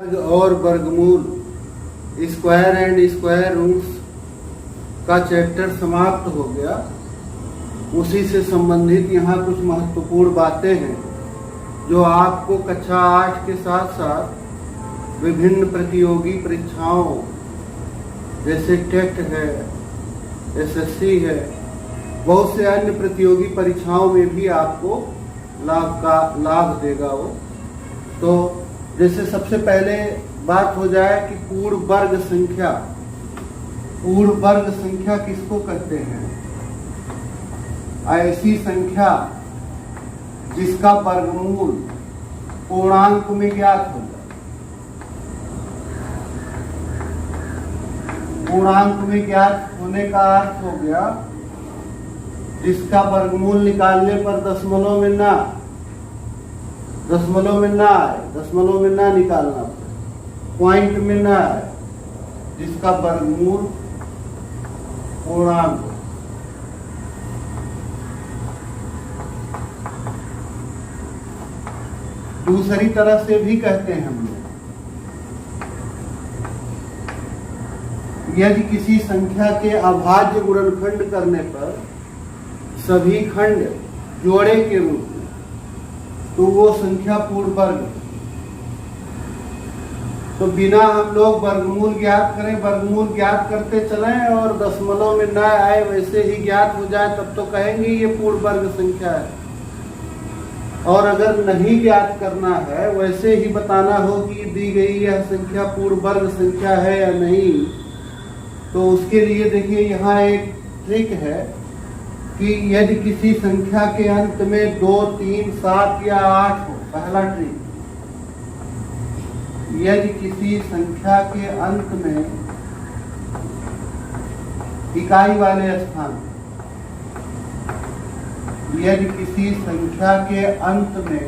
और वर्गमूल, square and square roots का चैप्टर समाप्त हो गया। उसी से संबंधित यहाँ कुछ महत्वपूर्ण बातें हैं जो आपको कक्षा 8 के साथ साथ विभिन्न प्रतियोगी परीक्षाओं जैसे टेट है, एसएससी है, बहुत से अन्य प्रतियोगी परीक्षाओं में भी आपको लाभ देगा वो। तो जैसे सबसे पहले बात हो जाए कि पूर्ण वर्ग संख्या। पूर्ण वर्ग संख्या किसको कहते हैं? ऐसी संख्या जिसका वर्गमूल पूर्णांक में ज्ञात हो जाए। पूर्णांक में ज्ञात होने का अर्थ हो गया जिसका वर्गमूल निकालने पर दशमलव में ना आए, दशमलव में ना निकालना पड़े, पॉइंट में ना आए, जिसका वर्गमूल पूर्णांक। दूसरी तरह से भी कहते हैं हम लोग, यदि किसी संख्या के अभाज्य गुणनखंड करने पर सभी खंड जोड़े के रूप में, तो वो संख्या पूर्ण वर्ग। तो बिना हम लोग वर्गमूल ज्ञात करें, वर्गमूल ज्ञात करते चलें और दशमलव में ना आए वैसे ही ज्ञात हो जाए, तब तो कहेंगे ये पूर्ण वर्ग संख्या है। और अगर नहीं ज्ञात करना है, वैसे ही बताना हो कि दी गई यह संख्या पूर्ण वर्ग संख्या है या नहीं, तो उसके लिए देखिए यहाँ एक ट्रिक है कि यदि किसी संख्या के अंत में 2, 3, 7 या 8 हो, पहला ट्रिक, यदि किसी संख्या के अंत में इकाई वाले स्थान, यदि किसी संख्या के अंत में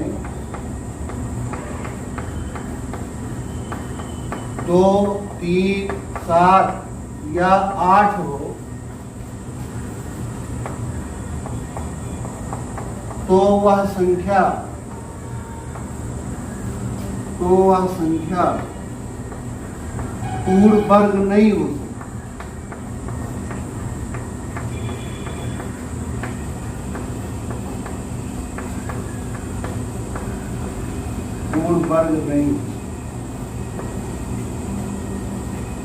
2, 3, 7 या 8 हो, तो वह संख्या पूर्ण वर्ग नहीं हो सकती। पूर्ण वर्ग नहीं।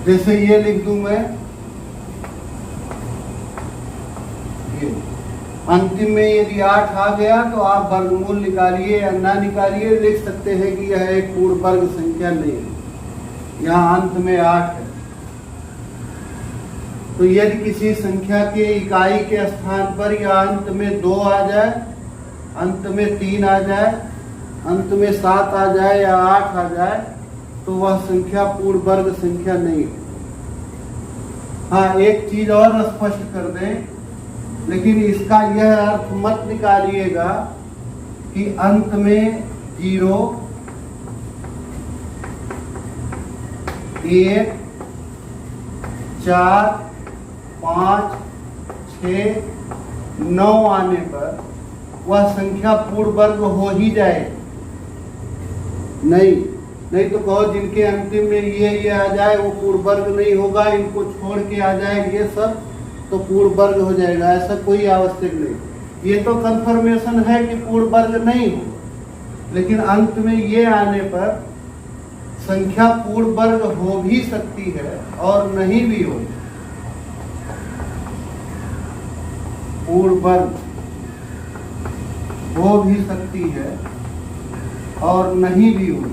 जैसे ये लिख दूं मैं, ये अंतिम में यदि 8 आ गया तो आप वर्गमूल निकालिए या ना निकालिए, लिख सकते हैं कि यह एक पूर्ण वर्ग संख्या नहीं है। यहाँ अंत में 8 है। तो यदि किसी संख्या के इकाई के स्थान पर या अंत में 2 आ जाए, अंत में 3 आ जाए, अंत में 7 आ जाए या 8 आ जाए, तो वह संख्या पूर्ण वर्ग संख्या नहीं है। हाँ, एक चीज और स्पष्ट कर दें, लेकिन इसका यह अर्थ मत निकालिएगा कि अंत में 0, 1, 4, 5, 6, 9 आने पर वह संख्या पूर्ण वर्ग हो ही जाए। नहीं तो कहो जिनके अंतिम में ये आ जाए वो पूर्ण वर्ग नहीं होगा, इनको छोड़ के आ जाए ये सब तो पूर्ण वर्ग हो जाएगा। ऐसा कोई आवश्यक नहीं। ये तो कंफर्मेशन है कि पूर्ण वर्ग नहीं हो, लेकिन अंत में ये आने पर संख्या पूर्ण वर्ग हो भी सकती है और नहीं भी हो। पूर्ण वर्ग हो भी सकती है और नहीं भी हो।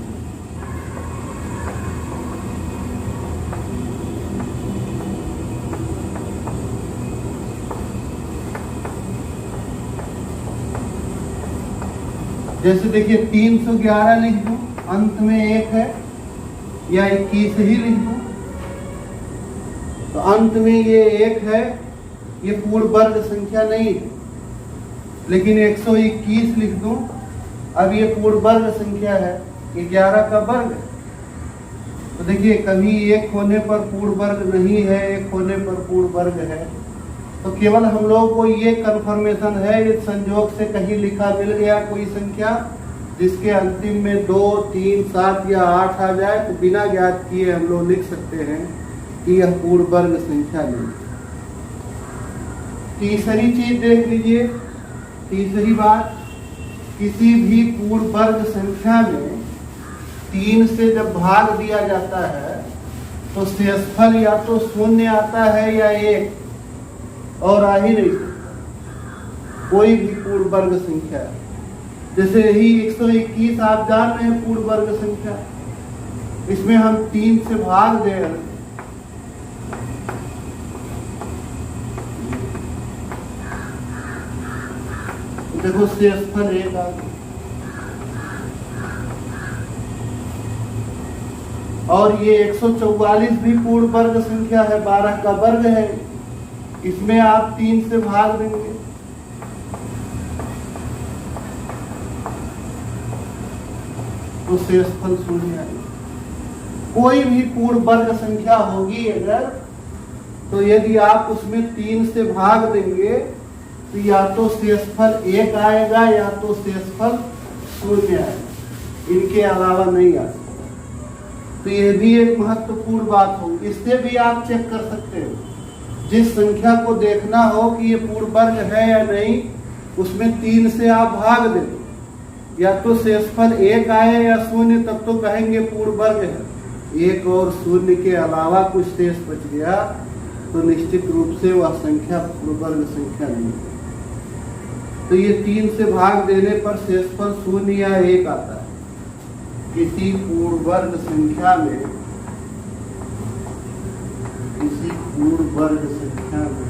जैसे देखिए 311 लिख दूं, अंत में 1 है, या 21 ही लिख दूं, तो अंत में ये 1 है, ये पूर्ण वर्ग संख्या नहीं है। लेकिन 121 लिख दूं, अब ये पूर्ण वर्ग संख्या है, 11 का वर्ग है। तो देखिए कभी 1 होने पर पूर्ण वर्ग नहीं है, 1 होने पर पूर्ण वर्ग है। तो केवल हम लोग को ये कंफर्मेशन है, इस संजोग से कहीं लिखा मिल गया कोई संख्या जिसके अंतिम में 2, 3, 7 या 8 आ जाए तो बिना ज्ञात किए हम लोग लिख सकते हैं कि यह पूर्ण वर्ग संख्या नहीं। तीसरी चीज देख लीजिए, तीसरी बात, किसी भी पूर्ण वर्ग संख्या में 3 से जब भाग दिया जाता है तो शेषफल या तो 0 आता है या 1, और आ ही नहीं सकता कोई भी पूर्ण वर्ग संख्या। जैसे यही 121 आप जान रहे हैं पूर्ण वर्ग संख्या, इसमें हम 3 से भाग दे रहे हैं देखो शेषफल 1 आ गया। और ये 144 भी पूर्ण वर्ग संख्या है, 12 का वर्ग है, इसमें आप 3 से भाग देंगे तो शेषफल 0 आएगा। कोई भी पूर्ण वर्ग संख्या होगी अगर, तो यदि आप उसमें 3 से भाग देंगे तो या तो शेषफल 1 आएगा या तो शेषफल 0 आएगा, इनके अलावा नहीं आ सकता। तो यह भी एक महत्वपूर्ण बात होगी। इससे भी आप चेक कर सकते हो, जिस संख्या को देखना हो कि ये पूर्ण वर्ग है या नहीं, उसमें 3 से आप भाग दे दो, या तो शेषफल 1 आए या 0, तब तो कहेंगे पूर्ण वर्ग है। 1 और 0 के अलावा कुछ शेष बच गया तो निश्चित रूप से वह संख्या पूर्ण वर्ग संख्या नहीं है। तो ये 3 से भाग देने पर शेषफल 0 या 1 आता है। किसी पूर्ण वर्ग संख्या में, किसी पूर्ण वर्ग संख्या में,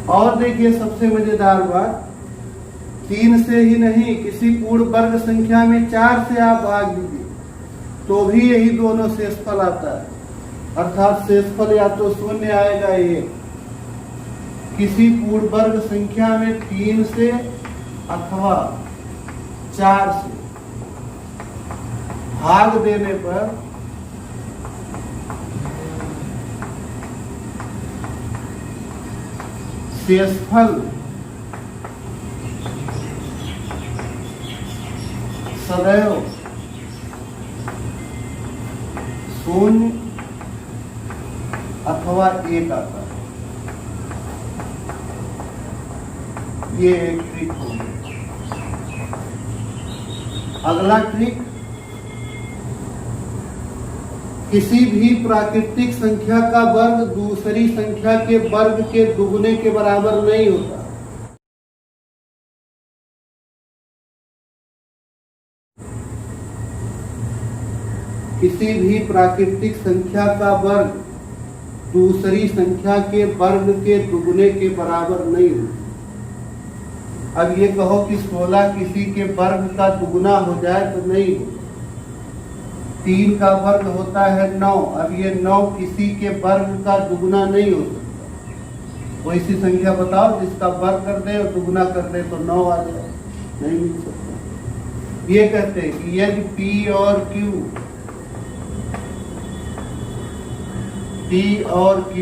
और देखिए सबसे मजेदार बात, 3 से ही नहीं, किसी पूर्ण वर्ग संख्या में 4 से आप भाग दीजिए तो भी यही दोनों शेषफल आता है, अर्थात शेषफल या तो 0 आएगा 1। किसी पूर्ण वर्ग संख्या में 3 से अथवा 4 से भाग देने पर शेषफल सदैव 0 अथवा 1 आता है। ये एक ट्रिक होगी। अगला ट्रिक, किसी भी प्राकृतिक संख्या का वर्ग दूसरी संख्या के वर्ग के दुगने के बराबर नहीं होता। किसी भी प्राकृतिक संख्या का वर्ग दूसरी संख्या के वर्ग के दुगने के बराबर नहीं होता। अब ये कहो कि 16 किसी के वर्ग का दुगना हो जाए तो नहीं हो। 3 का वर्ग होता है 9, अब ये 9 किसी के वर्ग का दुगना नहीं हो सकता। कोई सी संख्या बताओ जिसका वर्ग कर दे और दुगना कर दे तो 9 आ जाए, नहीं मिल सकता। ये कहते हैं कि यदि P और Q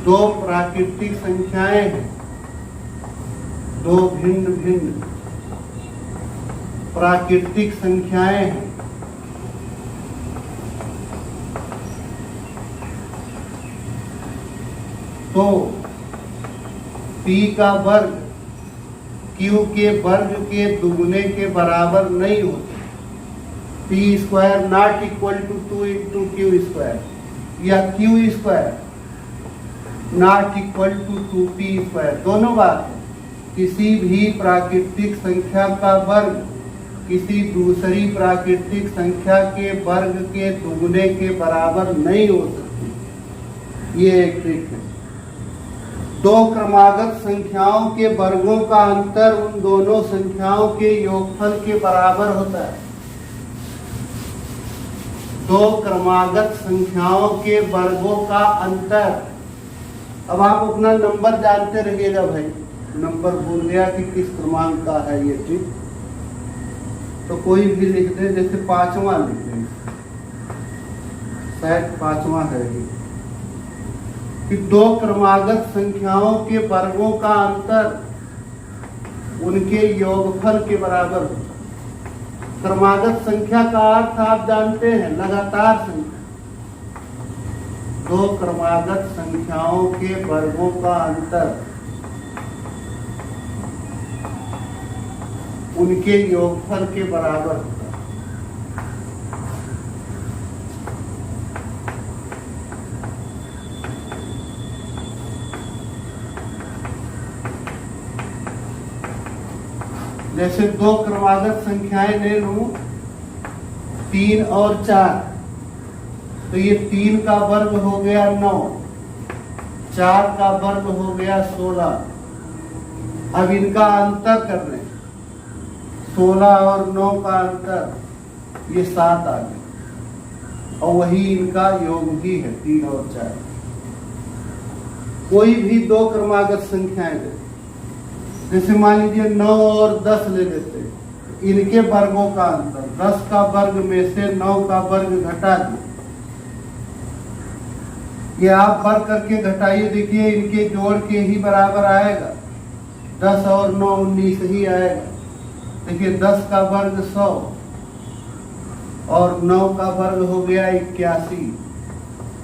दो प्राकृतिक संख्याएं हैं, दो भिन्न भिन्न प्राकृतिक संख्याएं हैं, तो P का वर्ग Q के वर्ग के दुगने के बराबर नहीं होता। P² not equal to 2 into Q² या Q² not equal to 2P², दोनों बात है। किसी भी प्राकृतिक संख्या का वर्ग किसी दूसरी प्राकृतिक संख्या के वर्ग के दुगने के बराबर नहीं हो सकती। ये एक ट्रिक है। दो क्रमागत संख्याओं के वर्गों का अंतर उन दोनों संख्याओं के योगफल के बराबर होता है। दो क्रमागत संख्याओं के वर्गों का अंतर, अब आप अपना नंबर जानते रहिएगा भाई, नंबर भूल गया कि किस क्रमांक का है ये ट्रिक, तो कोई भी लिख दे, जैसे 5वां लिख दे, शायद 5वां है ये, कि दो क्रमागत संख्याओं के वर्गों का अंतर उनके योगफल के बराबर होता है। क्रमागत संख्या का अर्थ आप जानते हैं, लगातार संख्या। दो क्रमागत संख्याओं के वर्गों का अंतर उनके योगफल के बराबर होता है। जैसे दो क्रमागत संख्याएं ले लूं, 3 और 4, तो ये 3 का वर्ग हो गया 9, 4 का वर्ग हो गया 16। अब इनका अंतर कर रहे हैं, 16 और 9 का अंतर ये 7 आ गया, और वही इनका योग भी है 3 और 4। कोई भी दो क्रमागत संख्याएं ले, जैसे मान लीजिए 9 और 10 ले लेते, इनके वर्गों का अंतर 10 का वर्ग में से 9 का वर्ग घटा दिए। ये आप वर्ग करके घटाइए, देखिए इनके जोड़ के ही बराबर आएगा। 10 और 9 19 ही आएगा। देखिए 10 का वर्ग 100 और 9 का वर्ग हो गया 81।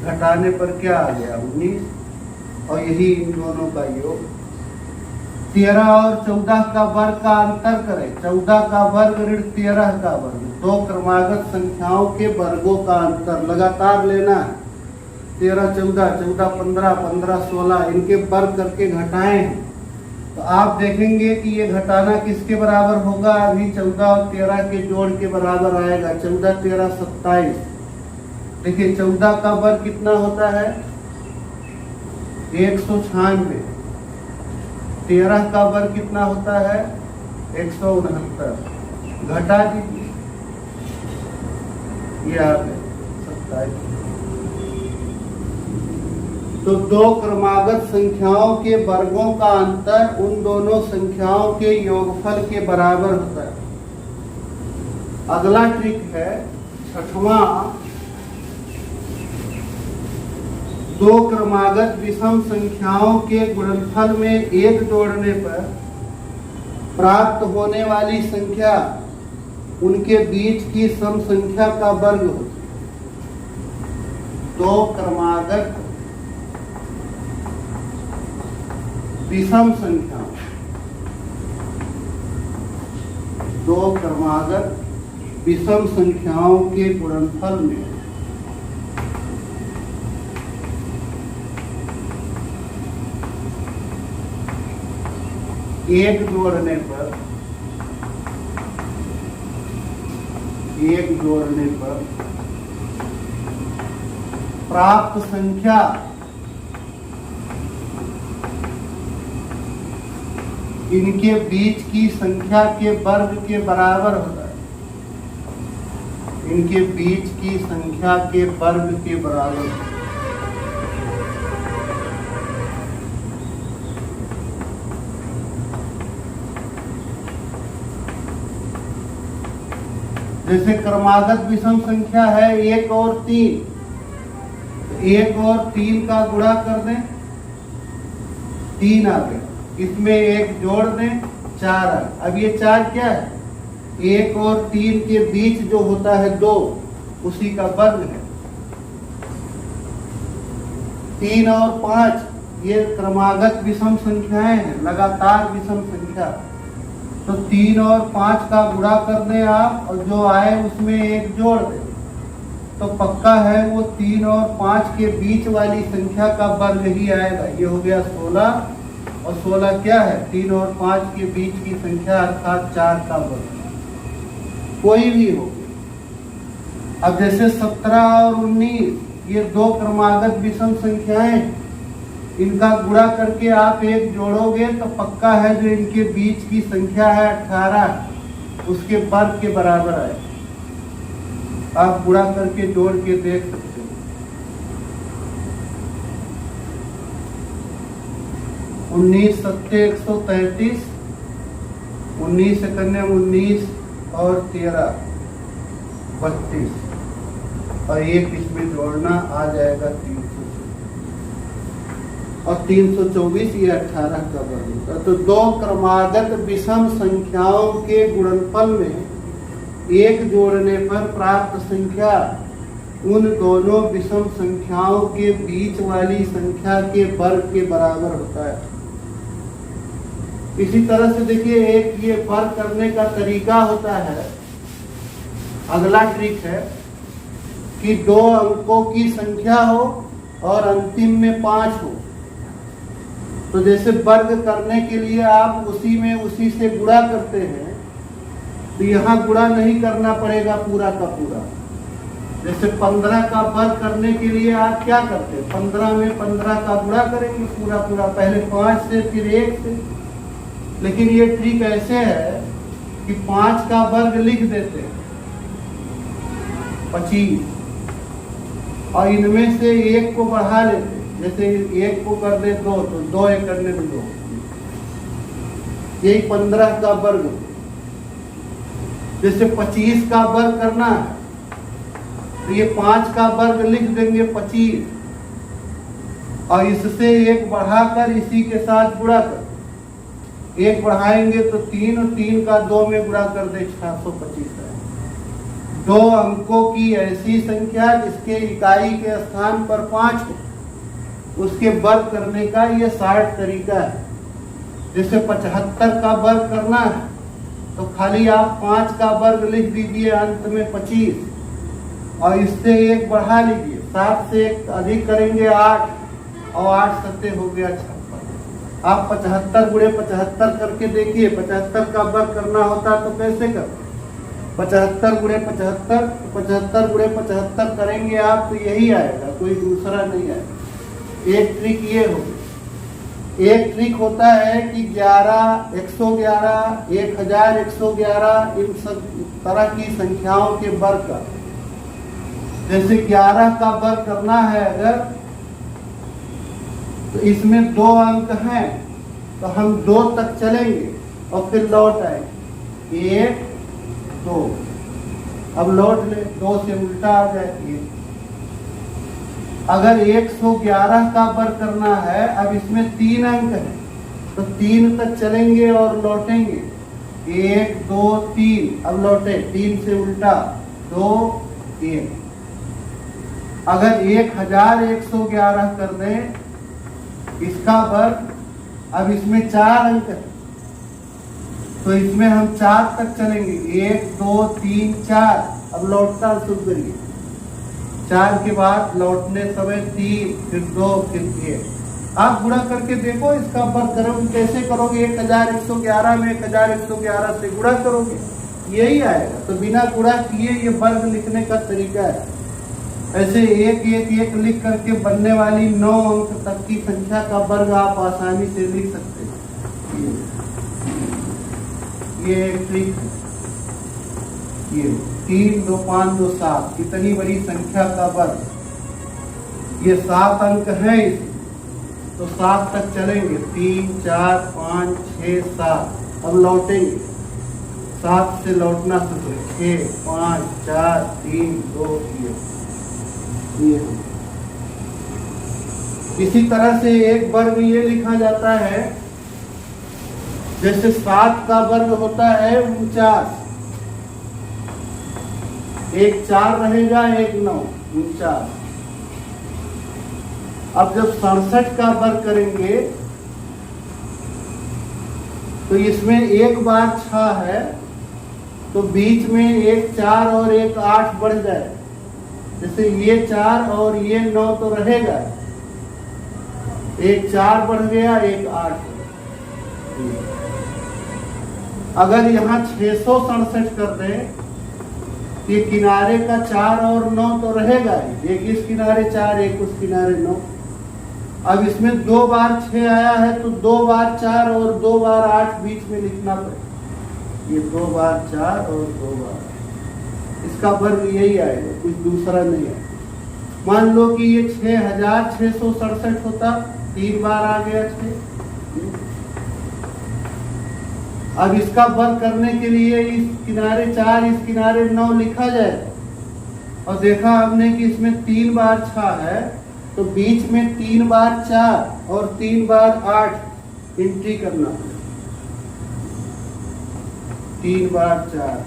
घटाने पर क्या आ गया 19, और यही इन दोनों का योग। 13 और 14 का वर्ग का अंतर करें, 14 का वर्ग ऋण 13 का वर्ग। दो क्रमागत संख्याओं के वर्गों का अंतर लगातार लेना है। 13 14, 14 15, 15 16, इनके वर्ग करके घटाएं तो आप देखेंगे कि ये घटाना किसके बराबर होगा। अभी 14 और 13 के जोड़ के बराबर आएगा। 14 13 27। देखिए 14 का वर्ग कितना होता है 196। 13 का वर्ग कितना होता है 169। घटा दीजिए, ये आ गए 27। तो दो क्रमागत संख्याओं के वर्गों का अंतर उन दोनों संख्याओं के योगफल के बराबर होता है। अगला ट्रिक है 6वां। दो क्रमागत विषम संख्याओं के गुणनफल में 1 जोड़ने पर प्राप्त होने वाली संख्या उनके बीच की सम संख्या का वर्ग होती है। दो क्रमागत विषम संख्या, दो क्रमागत विषम संख्याओं के गुणनफल में एक जोड़ने पर प्राप्त संख्या इनके बीच की संख्या के वर्ग के बराबर होता है। इनके बीच की संख्या के वर्ग के बराबर। जैसे क्रमागत विषम संख्या है 1 और 3, 1 और 3 का गुणा कर दें 3 आ गया, इसमें 1 जोड़ दें 4 आ। अब ये 4 क्या है 1 और 3 के बीच जो होता है 2, उसी का वर्ग है। 3 और 5 ये क्रमागत विषम संख्याएं हैं, लगातार विषम संख्या। तो 3 और 5 का गुणा कर दें आप, और जो आए उसमें 1 जोड़ दें, तो पक्का है वो 3 और 5 के बीच वाली संख्या का वर्ग ही आएगा। ये हो गया 16, और 16 क्या है 3 और 5 के बीच की संख्या अर्थात 4 का वर्ग, कोई भी हो। अब जैसे 17 और 19 ये दो क्रमागत विषम संख्याएं, इनका गुणा करके आप 1 जोड़ोगे तो पक्का है जो इनके बीच की संख्या है 18, उसके वर्ग के बराबर आए। आप गुणा करके जोड़ के देख सकते हो। 19 सत्ते 133, 19 से करने 19 और 13 32, और 1 इसमें जोड़ना आ जाएगा 300। और 324 ये 18 का वर्ग होगा। तो दो क्रमागत विषम संख्याओं के गुणनफल में एक जोड़ने पर प्राप्त संख्या उन दोनों विषम संख्याओं के बीच वाली संख्या के वर्ग के बराबर होता है। इसी तरह से देखिए, एक ये वर्ग करने का तरीका होता है। अगला ट्रिक है कि दो अंकों की संख्या हो और अंतिम में 5 हो। तो जैसे वर्ग करने के लिए आप उसी से गुणा करते हैं, तो यहाँ गुणा नहीं करना पड़ेगा पूरा का पूरा। जैसे 15 का वर्ग करने के लिए आप क्या करते हैं, 15 में 15 का गुणा करेंगे पूरा पूरा, पहले 5 से फिर 1 से। लेकिन ये ट्रिक ऐसे है कि 5 का वर्ग लिख देते हैं 25, और इनमें से 1 को बढ़ा लेते हैं। जैसे 1 को कर दे 2, तो 2 1 करने में 2, यही 15 का वर्ग। जैसे 25 का वर्ग करना है, तो ये 5 का वर्ग लिख देंगे 25, और इससे 1 बढ़ाकर इसी के साथ गुणा कर, 1 बढ़ाएंगे तो 3, और 3 का 2 में गुणा कर दे 625 है। दो अंकों की ऐसी संख्या जिसके इकाई के स्थान पर 5 हो, उसके वर्ग करने का ये 60 तरीका है। जैसे 75 का वर्ग करना है, तो खाली आप 5 का वर्ग लिख दीजिए अंत में 25, और इससे 1 बढ़ा लीजिए, 7 से 1 अधिक करेंगे 8, और 8 सत्ते हो गया 56। आप 75 गुणे 75 करके देखिए। 75 का वर्ग करना होता तो कैसे कर, 75 गुणे 75, 75 गुणे 75 करेंगे आप, तो यही आएगा, कोई दूसरा नहीं आएगा। एक ट्रिक ये हो। एक ट्रिक होता है कि 11, 111, 1111 इन सब तरह की संख्याओं के वर्ग का। जैसे 11 का वर्ग करना है अगर, तो इसमें 2 अंक हैं, तो हम 2 तक चलेंगे और फिर लौट आएंगे 1 2। अब लौट ले, 2 से उल्टा आ जाए 1। अगर 111 का वर्ग करना है, अब इसमें 3 अंक है, तो 3 तक चलेंगे और लौटेंगे 1 2 3। अब लौटे, 3 से उल्टा 2 1। अगर 1111 कर दें इसका वर्ग, अब इसमें 4 अंक है, तो इसमें हम 4 तक चलेंगे 1 2 3 4। अब लौटता शुरू करिए, 4 के बाद लौटने समय 3, फिर 2, फिर 1। आप गुणा करके देखो इसका वर्ग करोगे, कैसे करोगे, 1111 में 1111 से गुणा करोगे, यही आएगा। तो बिना गुणा किए ये वर्ग लिखने का तरीका है। ऐसे 1 1 1 लिख करके बनने वाली 9 अंक तक की संख्या का वर्ग आप आसानी से लिख सकते हैं। ये ट्रिक, ये 3 2 5 2 7 इतनी बड़ी संख्या का वर्ग, ये 7 अंक है इसमें, तो 7 तक चलेंगे 3 4 5 6 7। अब लौटेंगे, 7 से लौटना शुरू, 6 5 4 3 2 1। इसी तरह से एक वर्ग ये लिखा जाता है, जैसे 7 का वर्ग होता है 49, एक 4 रहेगा, एक 9, 49। अब जब 67 का वर्ग करेंगे, तो इसमें एक बार 6 है, तो बीच में एक 4 और एक 8 बढ़ जाए। जैसे ये 4 और ये 9 तो रहेगा, एक 4 बढ़ गया, एक 8। अगर यहाँ 667 कर दें, ये किनारे का 4 और 9 तो रहेगा ही, एक इस किनारे 4 एक उस किनारे 9। अब इसमें 2 बार 6 आया है, तो 2 बार 4 और 2 बार 8 बीच में लिखना पड़ेगा। ये 2 बार 4 और 2 बार, इसका वर्ग यही आएगा, कुछ दूसरा नहीं है। मान लो कि ये 6667 होता, 3 बार आ गया 6। अब इसका वर्ग करने के लिए इस किनारे 4 इस किनारे 9 लिखा जाए, और देखा हमने कि इसमें 3 बार 6 है, तो बीच में 3 बार 4 और 3 बार 8 एंट्री करना है। 3 बार 4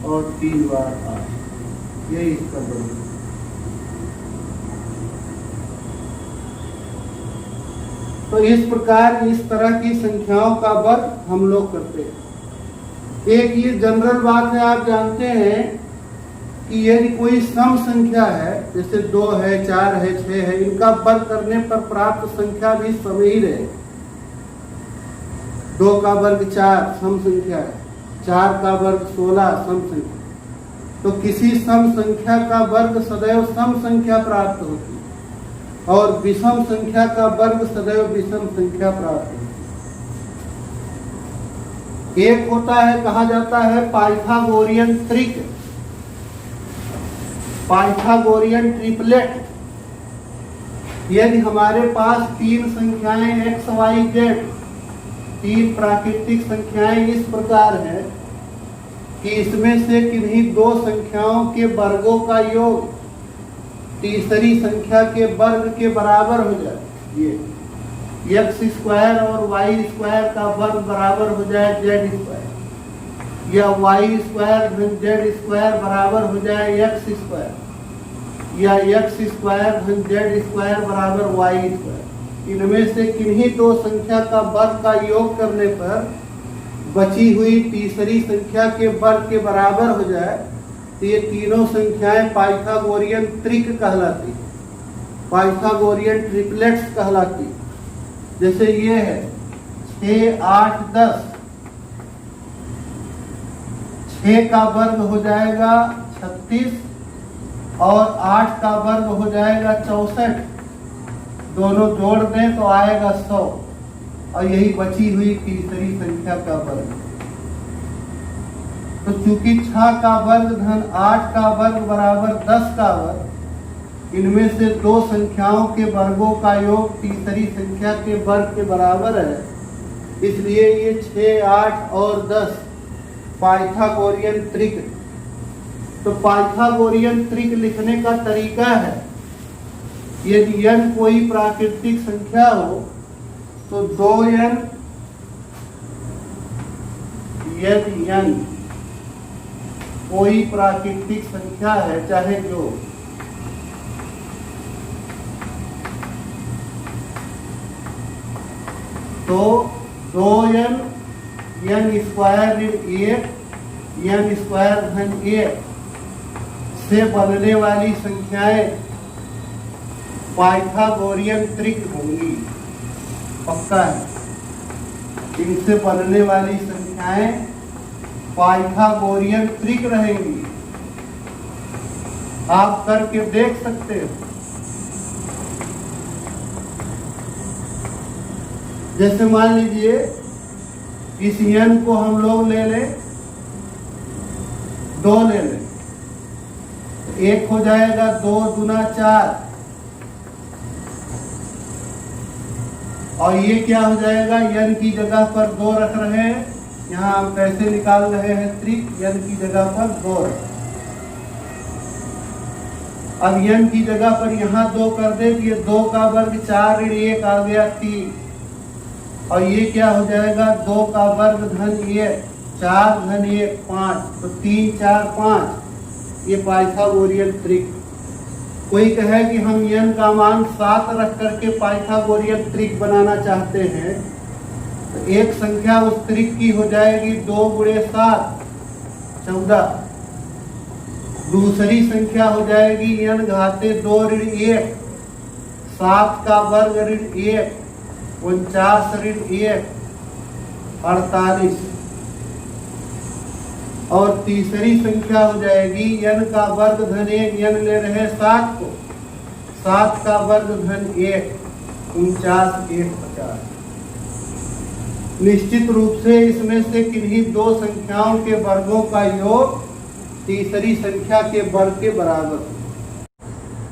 और 3 बार 8, यही इसका वर्ग। तो इस प्रकार इस तरह की संख्याओं का वर्ग हम लोग करते हैं। एक ये जनरल बात है, आप जानते हैं कि यदि कोई सम संख्या है, जैसे 2 है, 4 है, 6 है, इनका वर्ग करने पर प्राप्त संख्या भी सम ही रहे। 2 का वर्ग 4 सम संख्या है, 4 का वर्ग 16 सम संख्या। तो किसी सम संख्या का वर्ग सदैव सम संख्या प्राप्त होती है और विषम संख्या का वर्ग सदैव विषम संख्या प्राप्त होती है। एक होता है, कहा जाता है पाइथागोरियन त्रिक, पाइथागोरियन ट्रिपलेट। यदि हमारे पास 3 संख्याएं x, y, z, 3 प्राकृतिक संख्याएं इस प्रकार है कि इसमें से किन्हीं 2 संख्याओं के वर्गों का योग तीसरी संख्या के वर्ग के बराबर हो जाए, ये x² और y² का वर्ग बराबर हो जाए z², या y² z² बराबर हो जाए x², या x² z² बराबर y²। इनमें से किन्हीं 2 संख्या का वर्ग का योग करने पर बची हुई तीसरी संख्या के वर्ग के बराबर हो जाए, तो ये तीनों संख्याएं पाइथागोरियन त्रिक कहलाती, पाइथागोरियन ट्रिपलेट्स कहलाती। जैसे ये है 6, 8, 10, 6 का वर्ग हो जाएगा 36 और 8 का वर्ग हो जाएगा 64, दोनों जोड़ दें तो आएगा 100, और यही बची हुई तीसरी संख्या का वर्ग। तो चूंकि 6 का वर्ग धन 8 का वर्ग बराबर 10 का वर्ग, इनमें से 2 संख्याओं के वर्गों का योग तीसरी संख्या के वर्ग के बराबर है, इसलिए ये 6, 8 और 10 पाइथागोरियन त्रिक। तो पाइथागोरियन त्रिक लिखने का तरीका है, यदि n कोई प्राकृतिक संख्या हो तो 2n, यदि n कोई प्राकृतिक संख्या है चाहे जो, तो 2n n² 1 n² धन 1 से बनने वाली संख्याएं पाइथागोरियन त्रिक होंगी, पक्का है। इनसे बनने वाली संख्याएं पाइथागोरियन त्रिक रहेंगी, आप करके देख सकते हो। जैसे मान लीजिए इस n को हम लोग ले लें, 2 ले लें, 1 हो जाएगा 2 दूना 4, और ये क्या हो जाएगा, n की जगह पर 2 रख रहे हैं, यहाँ हम कैसे निकाल रहे हैं त्रिक, n की जगह पर 2 रख। अब n की जगह पर यहाँ 2 कर दे, ये 2 का वर्ग 4 ऋण 1 आ गया 3, और ये क्या हो जाएगा 2 का वर्ग धन 1 4 धन 1 5, तो 3 4 5, ये पाइथागोरियन त्रिक। कोई कहे कि हम n का मान 7 रख करके पाइथागोरियन त्रिक बनाना चाहते हैं, तो एक संख्या उस त्रिक की हो जाएगी 2 × 7 14, दूसरी संख्या हो जाएगी n घाते 2 ऋण 1 7 का वर्ग ऋण 1 49 ऋण 1 48, और तीसरी संख्या हो जाएगी n का वर्ग धन 1, n ले रहे 7 को, 7 का वर्ग धन 1 49 1 50। निश्चित रूप से इसमें से किन्हीं 2 संख्याओं के वर्गों का योग तीसरी संख्या के वर्ग के बराबर